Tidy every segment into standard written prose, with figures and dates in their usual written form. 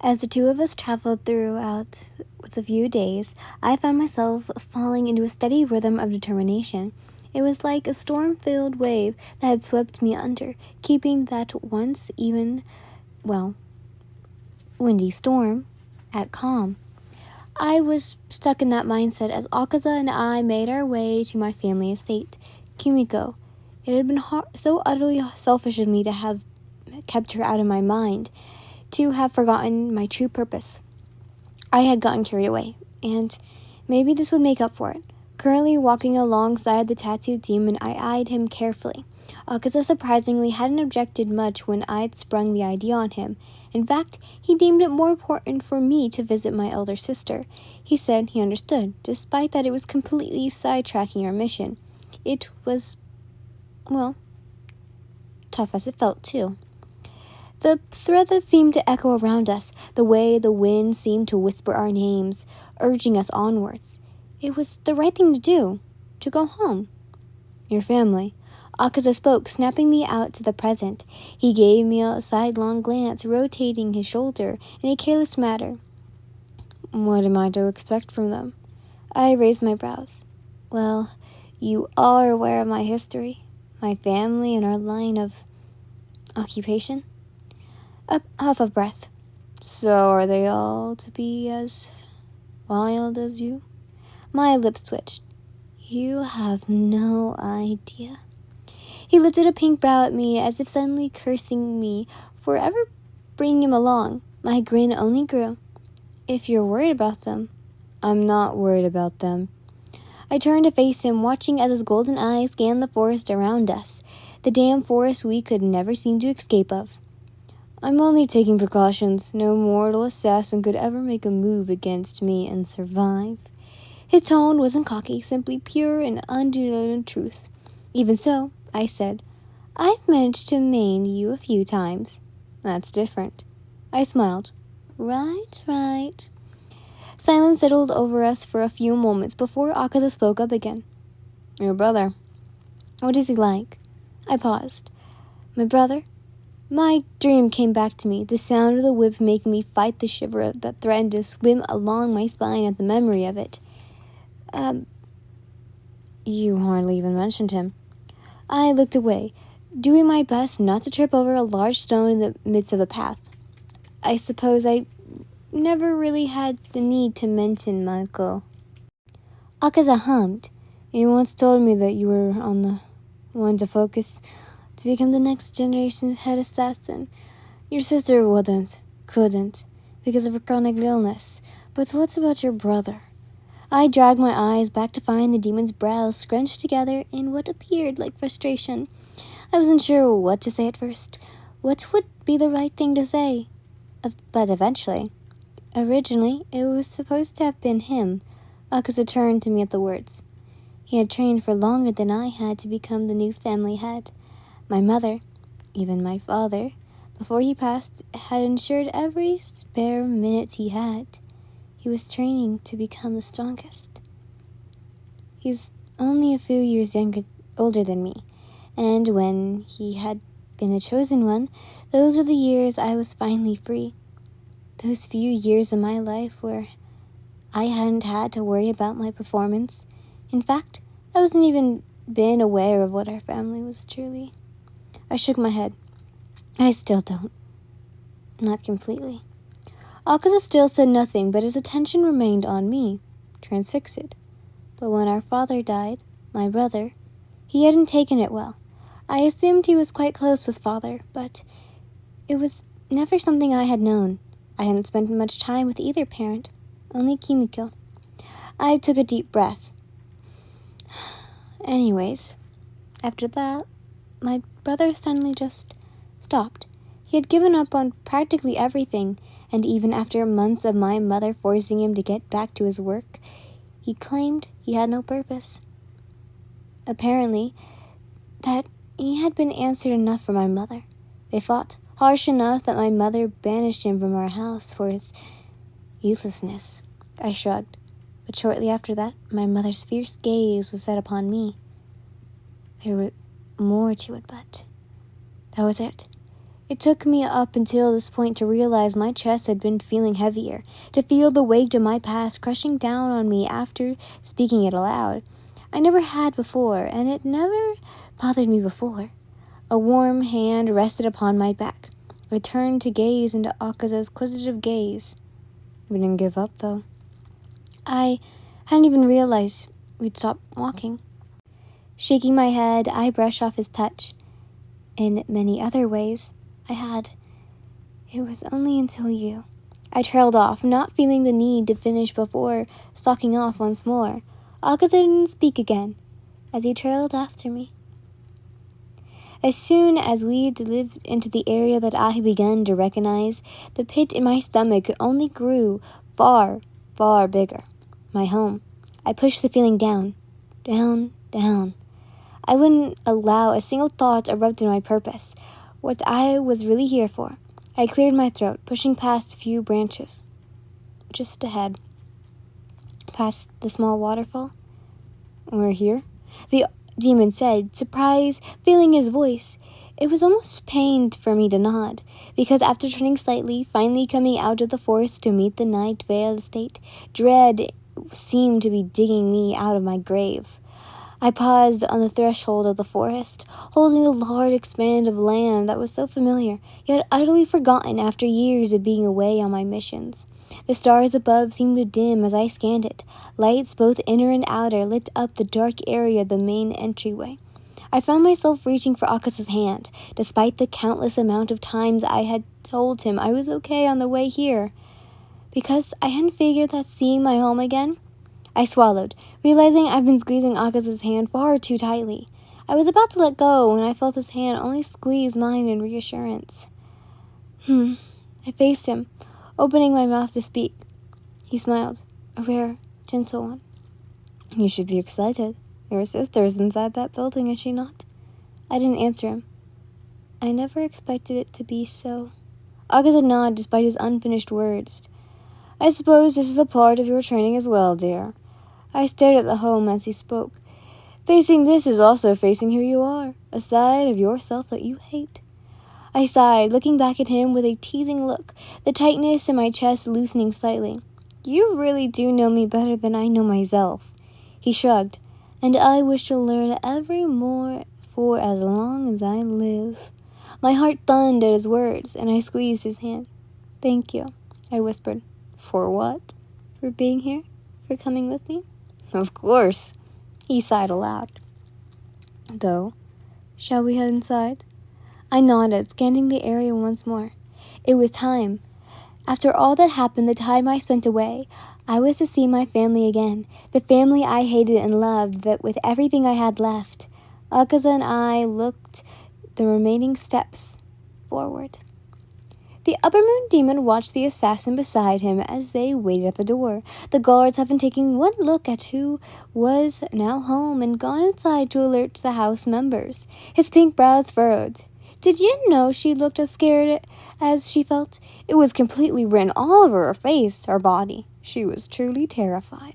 As the two of us traveled throughout with a few days, I found myself falling into a steady rhythm of determination. It was like a storm-filled wave that had swept me under, keeping that once even, windy storm at calm. I was stuck in that mindset as Akaza and I made our way to my family estate, Kimiko. It had been so utterly selfish of me to have kept her out of my mind, to have forgotten my true purpose. I had gotten carried away, and maybe this would make up for it. Currently walking alongside the tattooed demon, I eyed him carefully. Akaza surprisingly hadn't objected much when I'd sprung the idea on him. In fact, he deemed it more important for me to visit my elder sister. He said he understood, despite that it was completely sidetracking our mission. It was, tough as it felt too. The thread that seemed to echo around us, the way the wind seemed to whisper our names, urging us onwards. It was the right thing to do, to go home. Your family. Akaza spoke, snapping me out to the present. He gave me a sidelong glance, rotating his shoulder in a careless manner. What am I to expect from them? I raised my brows. Well, you are aware of my history, my family, and our line of occupation? A huff of breath. So are they all to be as wild as you? My lips twitched. You have no idea. He lifted a pink brow at me as if suddenly cursing me for ever bringing him along. My grin only grew. If you're worried about them. I'm not worried about them. I turned to face him, watching as his golden eyes scanned the forest around us, the damn forest we could never seem to escape of. I'm only taking precautions. No mortal assassin could ever make a move against me and survive. His tone wasn't cocky, simply pure and undiluted truth. Even so, I said, I've managed to maim you a few times. That's different. I smiled. Right. Silence settled over us for a few moments before Akaza spoke up again. Your brother. What is he like? I paused. My brother? My dream came back to me, the sound of the whip making me fight the shiver that threatened to swim along my spine at the memory of it. You hardly even mentioned him. I looked away, doing my best not to trip over a large stone in the midst of the path. I suppose I never really had the need to mention Michael. Akaza hummed. You once told me that you were on the one to focus to become the next generation's head assassin. Your sister couldn't, because of her chronic illness. But what about your brother? I dragged my eyes back to find the demon's brows scrunched together in what appeared like frustration. I wasn't sure what to say at first. What would be the right thing to say? But eventually. Originally, it was supposed to have been him. Akaza turned to me at the words. He had trained for longer than I had to become the new family head. My mother, even my father, before he passed, had ensured every spare minute he had. He was training to become the strongest. He's only a few years older than me, and when he had been the chosen one, those were the years I was finally free. Those few years of my life where I hadn't had to worry about my performance. In fact, I wasn't even been aware of what our family was truly. I shook my head. I still don't. Not completely. Akaza still said nothing, but his attention remained on me, transfixed. But when our father died, my brother, he hadn't taken it well. I assumed he was quite close with father, but it was never something I had known. I hadn't spent much time with either parent, only Kimiko. I took a deep breath. Anyways, after that, my brother suddenly just stopped. He had given up on practically everything, and even after months of my mother forcing him to get back to his work, he claimed he had no purpose. Apparently, that he had been answered enough for my mother. They fought harsh enough that my mother banished him from our house for his uselessness. I shrugged, but shortly after that, my mother's fierce gaze was set upon me. There was more to it, but that was it. It took me up until this point to realize my chest had been feeling heavier, to feel the weight of my past crushing down on me after speaking it aloud. I never had before, and it never bothered me before. A warm hand rested upon my back. I turned to gaze into Akaza's quizzitive gaze. We didn't give up, though. I hadn't even realized we'd stopped walking. Shaking my head, I brushed off his touch. In many other ways, I had. It was only until you. I trailed off, not feeling the need to finish before stalking off once more. Akaza didn't speak again, as he trailed after me. As soon as we lived into the area that I had begun to recognize, the pit in my stomach only grew far, far bigger. My home. I pushed the feeling down, down, down. I wouldn't allow a single thought erupted my purpose, what I was really here for. I cleared my throat, pushing past a few branches. Just ahead. Past the small waterfall. We're here, the demon said, surprise filling his voice. It was almost pain for me to nod, because after turning slightly, finally coming out of the forest to meet the night-veiled state, dread seemed to be digging me out of my grave. I paused on the threshold of the forest, holding the large expanse of land that was so familiar, yet utterly forgotten after years of being away on my missions. The stars above seemed to dim as I scanned it. Lights, both inner and outer, lit up the dark area of the main entryway. I found myself reaching for Akaza's hand, despite the countless amount of times I had told him I was okay on the way here. Because I hadn't figured that seeing my home again. I swallowed, realizing I'd been squeezing Akaza's hand far too tightly. I was about to let go when I felt his hand only squeeze mine in reassurance. I faced him, opening my mouth to speak. He smiled, a rare, gentle one. You should be excited. Your sister's inside that building, is she not? I didn't answer him. I never expected it to be so. Akaza nodded despite his unfinished words. I suppose this is the part of your training as well, dear. I stared at the home as he spoke. Facing this is also facing who you are, a side of yourself that you hate. I sighed, looking back at him with a teasing look, the tightness in my chest loosening slightly. You really do know me better than I know myself. He shrugged, and I wish to learn every more for as long as I live. My heart thumped at his words, and I squeezed his hand. Thank you, I whispered. For what? For being here? For coming with me? Of course, he sighed aloud. Though, shall we head inside? I nodded, scanning the area once more. It was time. After all that happened, the time I spent away, I was to see my family again, the family I hated and loved that with everything I had left. Akaza and I looked the remaining steps forward. The upper moon demon watched the assassin beside him as they waited at the door. The guards having taken one look at who was now home and gone inside to alert the house members. His pink brows furrowed. Did Yin know she looked as scared as she felt? It was completely written all over her face, her body. She was truly terrified.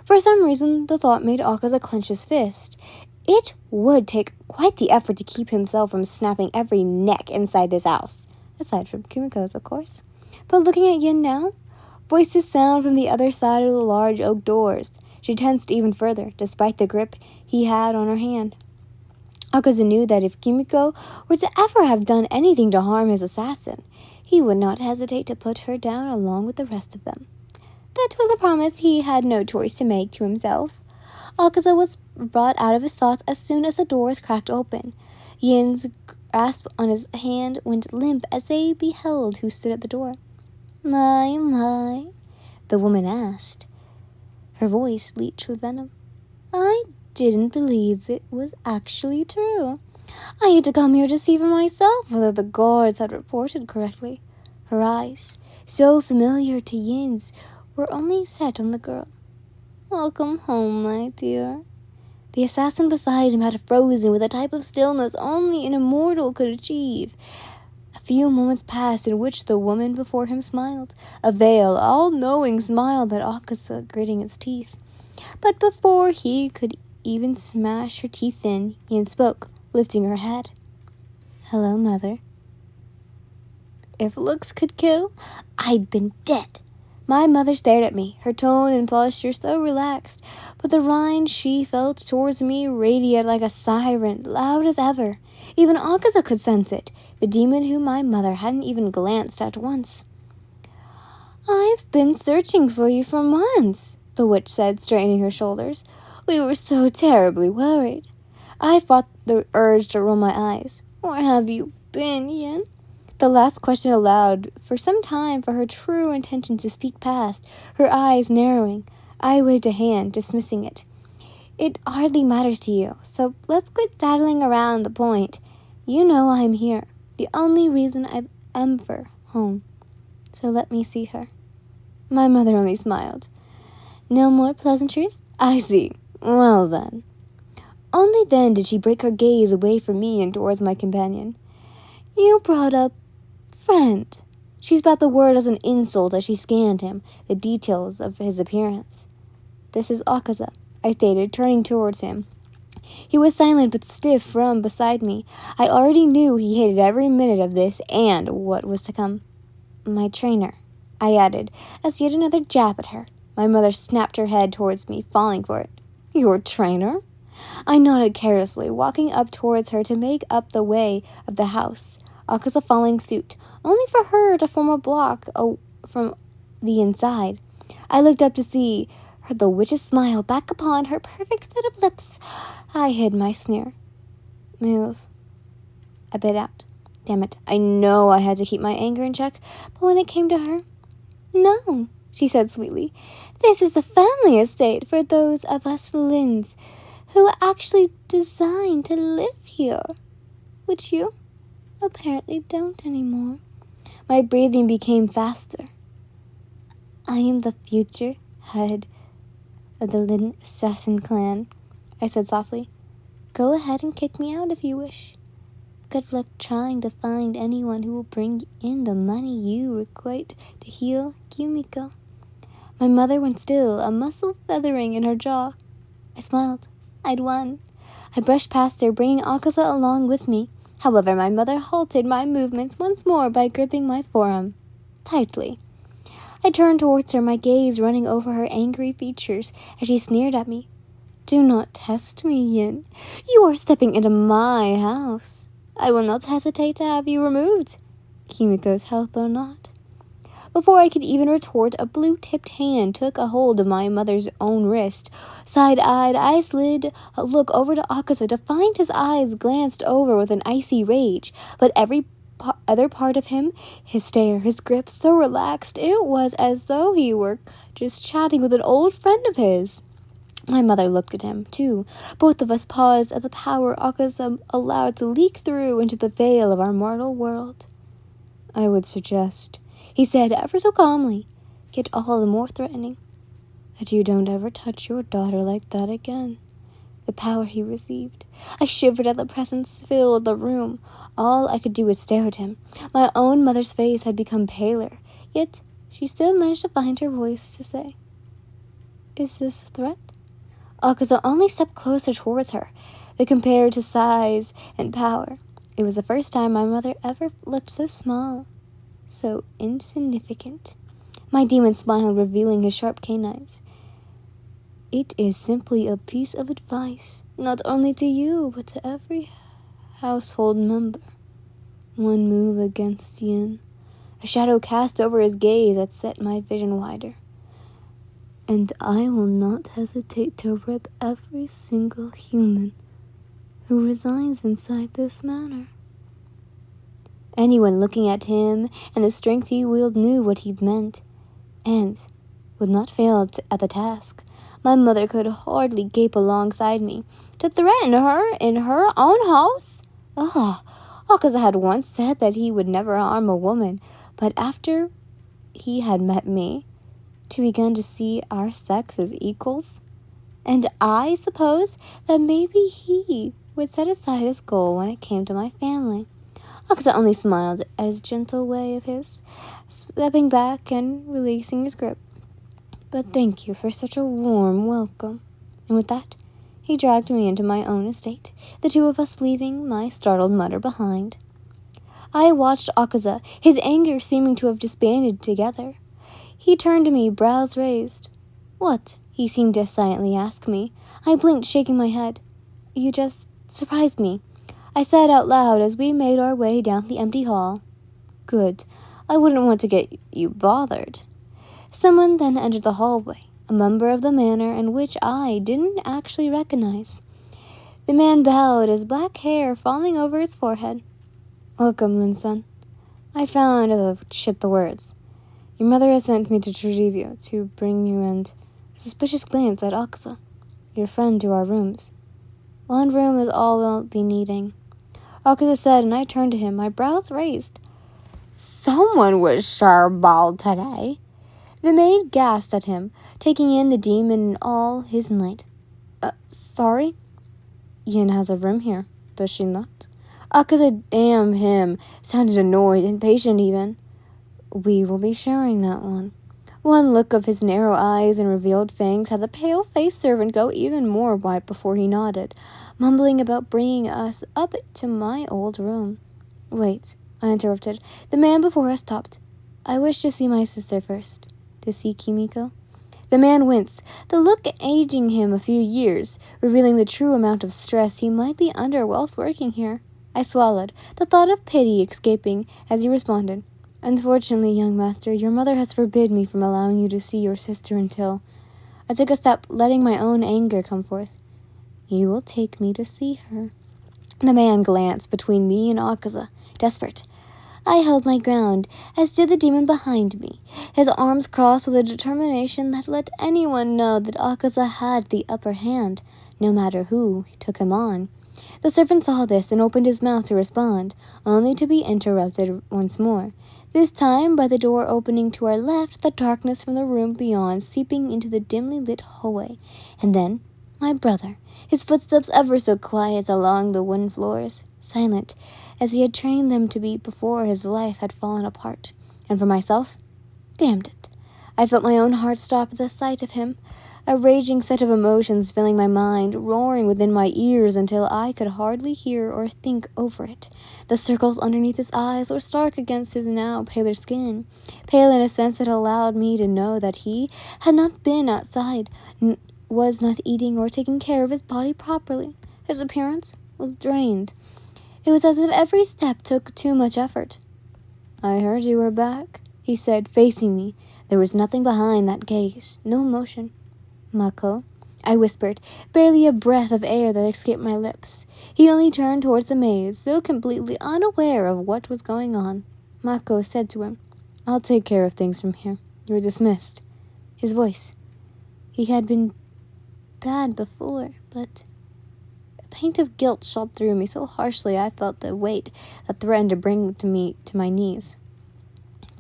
For some reason, the thought made Akaza clench his fist. It would take quite the effort to keep himself from snapping every neck inside this house. Aside from Kimiko's, of course. But looking at Yin now, voices sound from the other side of the large oak doors. She tensed even further, despite the grip he had on her hand. Akaza knew that if Kimiko were to ever have done anything to harm his assassin, he would not hesitate to put her down along with the rest of them. That was a promise he had no choice to make to himself. Akaza was brought out of his thoughts as soon as the doors cracked open. Yin's grasp on his hand went limp as they beheld who stood at the door. My, the woman asked. Her voice leached with venom. I didn't believe it was actually true. I had to come here to see for myself whether the guards had reported correctly. Her eyes, so familiar to Yin's, were only set on the girl. Welcome home, my dear. The assassin beside him had frozen with a type of stillness only an immortal could achieve. A few moments passed in which the woman before him smiled, a veiled, all-knowing smile that Akaza gritting its teeth. But before he could even smash her teeth in, Yin spoke, lifting her head. Hello, mother. If looks could kill, I'd been dead. My mother stared at me, her tone and posture so relaxed, but the rind she felt towards me radiated like a siren, loud as ever. Even Akaza could sense it, the demon whom my mother hadn't even glanced at once. I've been searching for you for months, the witch said, straightening her shoulders. We were so terribly worried. I fought the urge to roll my eyes. Where have you been, Yin? The last question allowed for some time for her true intention to speak past, her eyes narrowing. I waved a hand, dismissing it. It hardly matters to you, so let's quit daddling around the point. You know I'm here, the only reason I've ever home. So let me see her. My mother only smiled. No more pleasantries? I see. Well then. Only then did she break her gaze away from me and towards my companion. You brought up friend. She spat the word as an insult as she scanned him, the details of his appearance. This is Akaza, I stated, turning towards him. He was silent but stiff from beside me. I already knew he hated every minute of this and what was to come. My trainer, I added, as yet another jab at her. My mother snapped her head towards me, falling for it. Your trainer? I nodded carelessly, walking up towards her to make up the way of the house, Akaza following suit, only for her to form a block from the inside. I looked up to see the witch's smile back upon her perfect set of lips. I hid my sneer. Move. I bit out. Damn it, I know I had to keep my anger in check, but when it came to her, no, she said sweetly. This is the family estate for those of us Lins who actually designed to live here, which you apparently don't anymore. My breathing became faster. I am the future head of the Lin assassin clan, I said softly. Go ahead and kick me out if you wish. Good luck trying to find anyone who will bring in the money you require to heal Yumiko. My mother went still, a muscle feathering in her jaw. I smiled. I'd won. I brushed past her, bringing Akaza along with me. However, my mother halted my movements once more by gripping my forearm tightly. I turned towards her, my gaze running over her angry features as she sneered at me. Do not test me, Yin. You are stepping into my house. I will not hesitate to have you removed, Kimiko's health or not. Before I could even retort, a blue-tipped hand took a hold of my mother's own wrist. Side-eyed, I slid a look over to Akaza to find his eyes glanced over with an icy rage, but every other part of him, his stare, his grip, so relaxed, it was as though he were just chatting with an old friend of his. My mother looked at him, too. Both of us paused at the power Akaza allowed to leak through into the veil of our mortal world. I would suggest, he said ever so calmly, yet all the more threatening, that you don't ever touch your daughter like that again. The power he received. I shivered at the presence filled the room. All I could do was stare at him. My own mother's face had become paler, yet she still managed to find her voice to say, Is this a threat? Akaza only stepped closer towards her. They compared to size and power. It was the first time my mother ever looked so small, so insignificant. My demon smiled, revealing his sharp canines. It is simply a piece of advice, not only to you, but to every household member. One move against Yin. A shadow cast over his gaze that set my vision wider. And I will not hesitate to rip every single human who resides inside this manor. Anyone looking at him and the strength he wielded knew what he meant, and would not fail at the task. My mother could hardly gape alongside me. To threaten her in her own house? Akaza had once said that he would never harm a woman, but after he had met me, to begin to see our sex as equals? And I suppose that maybe he would set aside his goal when it came to my family. Akaza only smiled at his gentle way of his, stepping back and releasing his grip. But thank you for such a warm welcome. And with that, he dragged me into my own estate, the two of us leaving my startled mother behind. I watched Akaza, his anger seeming to have disbanded together. He turned to me, brows raised. "What?" he seemed to silently ask me. I blinked, shaking my head. "You just surprised me," I said out loud as we made our way down the empty hall. "Good. I wouldn't want to get you bothered." Someone then entered the hallway, a member of the manor in which I didn't actually recognize. The man bowed, his black hair falling over his forehead. "Welcome, Lin-san." I found to ship the words. "Your mother has sent me to retrieve you, to bring you," and a suspicious glance at Akaza, "your friend, to our rooms. One room is all we'll be needing," Akaza said, and I turned to him, my brows raised. "Someone was charbal today." The maid gasped at him, taking in the demon in all his might. Sorry?" "Yin has a room here, does she not?" Akaza, damn him, sounded annoyed, impatient even. "We will be sharing that one." One look of his narrow eyes and revealed fangs had the pale-faced servant go even more white before he nodded, mumbling about bringing us up to my old room. "Wait," I interrupted. The man before us stopped. "I wish to see my sister first." "To see Kimiko?" The man winced, the look aging him a few years, revealing the true amount of stress he might be under whilst working here. I swallowed, the thought of pity escaping as he responded. "Unfortunately, young master, your mother has forbid me from allowing you to see your sister until—" I took a step, letting my own anger come forth. "You will take me to see her." The man glanced between me and Akaza, desperate. I held my ground, as did the demon behind me, his arms crossed with a determination that let anyone know that Akaza had the upper hand, no matter who took him on. The servant saw this and opened his mouth to respond, only to be interrupted once more, this time by the door opening to our left, the darkness from the room beyond seeping into the dimly lit hallway, and then my brother, his footsteps ever so quiet along the wooden floors, silent, as he had trained them to be before his life had fallen apart. And for myself, damned it, I felt my own heart stop at the sight of him, a raging set of emotions filling my mind, roaring within my ears until I could hardly hear or think over it. The circles underneath his eyes were stark against his now paler skin, pale in a sense that allowed me to know that he had not been outside, was not eating or taking care of his body properly. His appearance was drained. It was as if every step took too much effort. "I heard you were back," he said, facing me. There was nothing behind that gaze, no emotion. "Mako?" I whispered, barely a breath of air that escaped my lips. He only turned towards the maid, still completely unaware of what was going on. Mako said to him, "I'll take care of things from here. You're dismissed." His voice. He had been bad before, but a pang of guilt shot through me so harshly I felt the weight that threatened to bring me to my knees.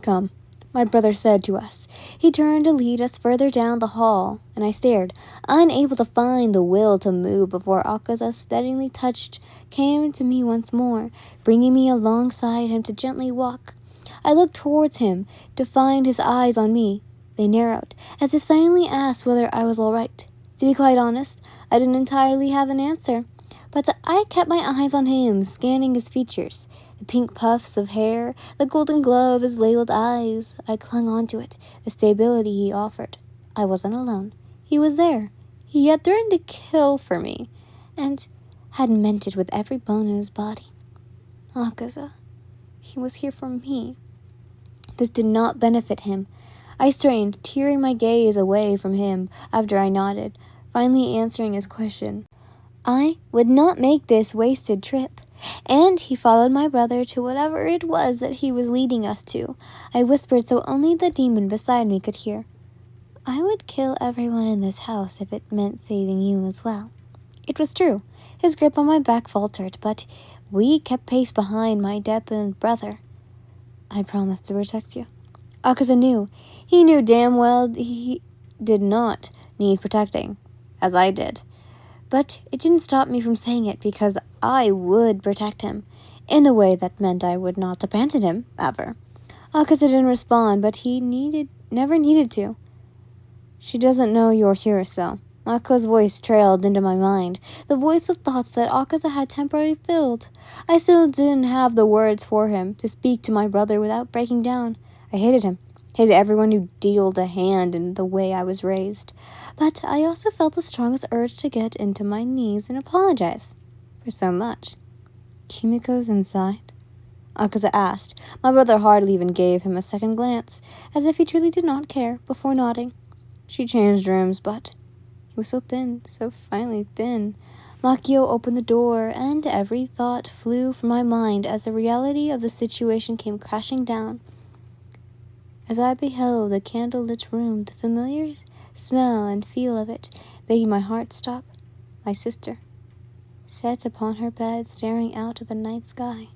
"Come," my brother said to us. He turned to lead us further down the hall, and I stared, unable to find the will to move before Akaza steadily came to me once more, bringing me alongside him to gently walk. I looked towards him to find his eyes on me. They narrowed, as if silently asked whether I was all right. To be quite honest, I didn't entirely have an answer, but I kept my eyes on him, scanning his features, the pink puffs of hair, the golden glow of his labeled eyes. I clung onto it, the stability he offered. I wasn't alone. He was there. He had threatened to kill for me, and had meant it with every bone in his body. Akaza. He was here for me. This did not benefit him. I strained, tearing my gaze away from him after I nodded, finally answering his question. I would not make this wasted trip. And he followed my brother to whatever it was that he was leading us to. I whispered so only the demon beside me could hear. "I would kill everyone in this house if it meant saving you as well." It was true. His grip on my back faltered, but we kept pace behind my dead brother. "I promised to protect you." Akaza knew. He knew damn well he did not need protecting, as I did. But it didn't stop me from saying it, because I would protect him, in the way that meant I would not abandon him, ever. Akaza didn't respond, but he never needed to. "She doesn't know you're here, so Mako's voice trailed into my mind, the voice of thoughts that Akaza had temporarily filled. I still didn't have the words for him to speak to my brother without breaking down. I hated him, hated everyone who dealt a hand in the way I was raised. But I also felt the strongest urge to get into my knees and apologize for so much. Kimiko's inside? Akaza asked. My brother hardly even gave him a second glance, as if he truly did not care, before nodding. She changed rooms, but he was so thin, so finely thin. Makio opened the door, and every thought flew from my mind as the reality of the situation came crashing down. As I beheld the candle-lit room, the familiar smell and feel of it making my heart stop, my sister sat upon her bed, staring out at the night sky.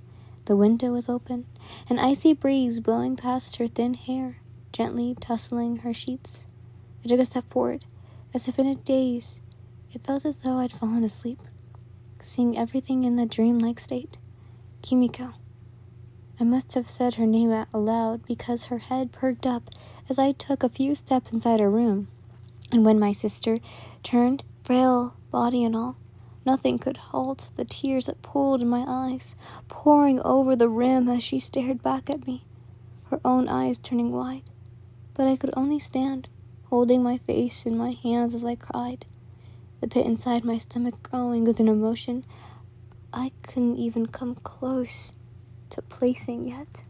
The window was open, an icy breeze blowing past her thin hair, gently tussling her sheets. I took a step forward, as if in a daze. It felt as though I'd fallen asleep, seeing everything in that dreamlike state. Kimiko. I must have said her name out aloud because her head perked up as I took a few steps inside her room. And when my sister turned, frail body and all, nothing could halt the tears that pooled in my eyes, pouring over the rim as she stared back at me, her own eyes turning wide. But I could only stand, holding my face in my hands as I cried, the pit inside my stomach growing with an emotion I couldn't even come close to placing yet.